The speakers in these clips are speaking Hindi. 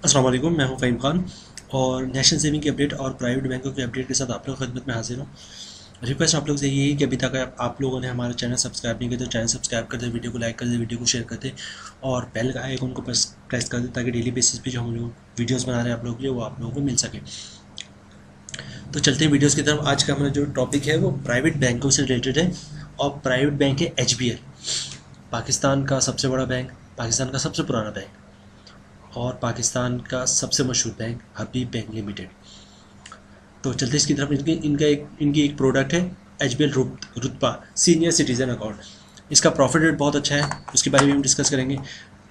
अस्सलाम वालेकुम, मैं हूं फ़हीम खान और नेशनल सेविंग की अपडेट और प्राइवेट बैंकों की अपडेट के साथ आप लोगों की खिदमत में हाजिर हूं। रिक्वेस्ट आप लोग से यही है कि अभी तक आप लोगों ने हमारा चैनल सब्सक्राइब नहीं किया तो चैनल सब्सक्राइब कर दे, वीडियो को लाइक कर दे, वीडियो को शेयर कर दे और बेल का आइकन को प्रेस कर दे ताकि डेली बेसिस पे जो हम लोग वीडियोज़ बना रहे हैं आप लोगों के लिए वो आप लोगों को मिल सके। तो चलते हैं वीडियोज़ की तरफ। आज का हमारा जो टॉपिक है वो प्राइवेट बैंकों से रिलेटेड है और प्राइवेट बैंक है HBL, पाकिस्तान का सबसे बड़ा बैंक, पाकिस्तान का सबसे पुराना बैंक और पाकिस्तान का सबसे मशहूर बैंक हबीब बैंक लिमिटेड। तो चलते इसकी तरफ। इनकी एक प्रोडक्ट है HBL रुतबा सीनियर सिटीज़न अकाउंट। इसका प्रॉफिट रेट बहुत अच्छा है, उसके बारे में हम डिस्कस करेंगे।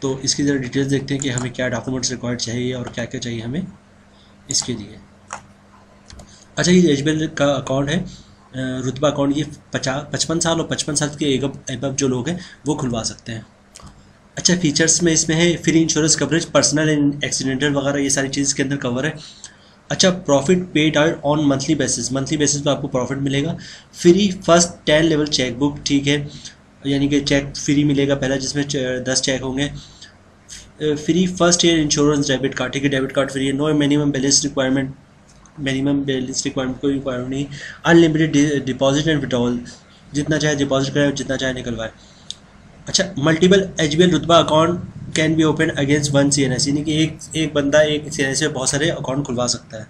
तो इसकी ज़रा डिटेल्स देखते हैं कि हमें क्या डॉक्यूमेंट्स रिक्वायर्ड चाहिए और क्या क्या चाहिए हमें इसके लिए। अच्छा, ये HBL का अकाउंट है रुतबा अकाउंट। ये 55 साल और 55 साल के एबव जो लोग हैं वो खुलवा सकते हैं। अच्छा, फीचर्स में इसमें है free insurance coverage, personal and accidental वगैरह ये सारी चीज़ के अंदर कवर है। अच्छा, profit paid out on monthly basis पे आपको प्रॉफिट मिलेगा। Free first 10 level cheque book, ठीक है, यानी कि चेक फ्री मिलेगा पहला जिसमें 10 चेक होंगे। Free first year insurance debit card, ठीक है, डेबिट कार्ड फ्री है। नो मिनिमम बैलेंस रिक्वायरमेंट, कोई रिक्वायरमेंट नहीं। अनलिमिटेड डिपॉजिट एंड विड्रॉल, जितना चाहे डिपॉजिट कराए जितना चाहे निकलवाए। अच्छा, मल्टीपल HBL रुतबा account can be open against one CNS, यानी कि एक बंदा एक CNS से बहुत सारे अकाउंट खुलवा सकता है।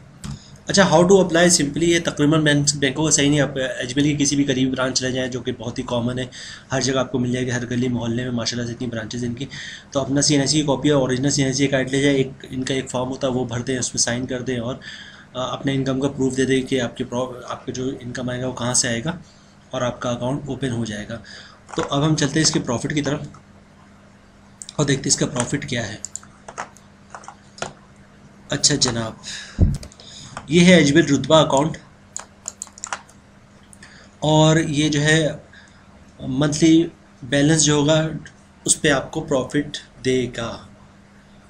अच्छा, हाउ टू अप्लाई, सिंपली ये तकरीबन बैंकों का सही नहीं। आप HBL की किसी भी करीब ब्रांच चले जाएँ जो कि बहुत ही कॉमन है, हर जगह आपको मिल जाएगी, हर गली मोहल्ले में माशाल्लाह से इतनी ब्रांचेज इनकी। तो अपना CNS की कॉपी और ओरिजिनल CNS कार्ड ले जाए, इनका एक फॉर्म होता है वो भर दें, उसमें साइन कर दें और अपने इनकम का प्रूफ दे दें कि आपके जो इनकम आएगा वो कहाँ से आएगा और आपका अकाउंट ओपन हो जाएगा। तो अब हम चलते हैं इसके प्रॉफिट की तरफ और देखते हैं इसका प्रॉफिट क्या है। अच्छा जनाब, ये है HBL रुतबा अकाउंट और ये जो है मंथली बैलेंस जो होगा उस पर आपको प्रॉफिट देगा,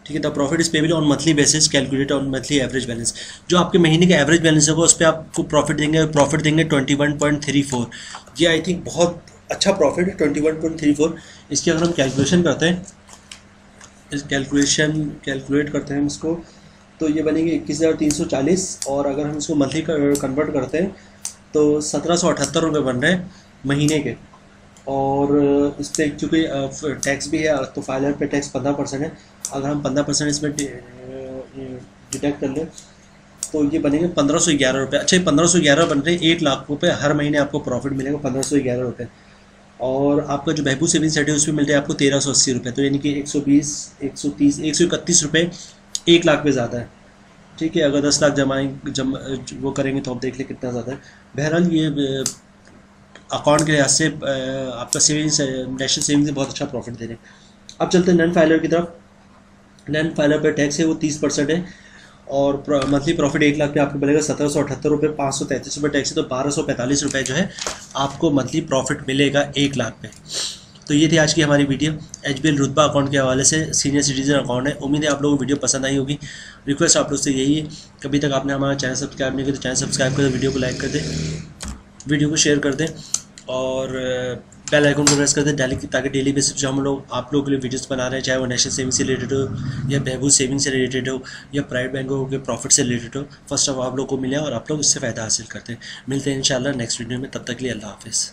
ठीक है। The profit is payable on monthly basis, calculate on monthly average balance. जो आपके महीने का एवरेज बैलेंस होगा उस पर आपको प्रॉफिट देंगे 21.34। ये आई थिंक बहुत अच्छा प्रॉफिट है, 21.34। इसकी अगर हम कैलकुलेशन करते हैं, कैलकुलेट करते हैं हम इसको, तो ये बनेंगे 21,340 और अगर हम इसको मंथली कन्वर्ट करते हैं तो 1778 रुपये बन रहे हैं महीने के। और इस पर चूँकि टैक्स भी है तो फाइलर पे टैक्स 15% है। अगर हम 15% इसमें डिडक्ट कर लें तो ये बनेंगे 1511 रुपये। अच्छा, 1511 बन रहे हैं, 1 लाख रुपये हर महीने आपको प्रॉफिट मिलेगा, 1511 रुपये। और आपका जो बहबूद सेविंग सेट है उसमें मिल रहे हैं आपको 1380 रुपये, तो यानी कि 120, 130, 131 रुपये 1 लाख पे ज़्यादा है, ठीक है। अगर 10 लाख वो करेंगे तो आप देख लें कितना ज़्यादा है। बहरहाल ये अकाउंट के लिहाज से आपका सेविंग्स, नेशनल सेविंग से बहुत अच्छा प्रॉफिट दे रहे हैं। अब चलते हैं नॉन फाइलर की तरफ। नॉन फाइलर पर टैक्स है वो 30% है और मंथली प्रॉफिट 1 लाख पे आपको मिलेगा 1778 रुपये, 533 रुपये टैक्स है, तो 1245 रुपये जो है आपको मंथली प्रॉफिट मिलेगा 1 लाख पे। तो ये थी आज की हमारी वीडियो HBL रुतबा अकाउंट के हवाले से, सीनियर सिटीजन अकाउंट है। उम्मीद है आप लोगों को वीडियो पसंद आई होगी। रिक्वेस्ट आप लोग से यही है, कभी तक आपने हमारा चैनल सब्सक्राइब नहीं किया तो चैनल सब्सक्राइब कर दें, वीडियो को लाइक कर दें, वीडियो को शेयर कर दें और बेल आइकन को प्रेस कर दें ताकि डेली बेसिस पे हम लोग आप लोगों के लिए वीडियोस बना रहे हैं, चाहे वो नेशनल सेविंग से रिलेटेड हो या बहबूद सेविंग से रिलेटेड हो या प्राइवेट बैंकों के प्रॉफिट से रिलेटेड हो। फर्स्ट ऑफ आप लोग को मिले और आप लोग इससे फ़ायदा हासिल करते हैं। मिलते हैं इंशाल्लाह नेक्स्ट वीडियो में, तब तक के लिए अल्लाह हाफिज़।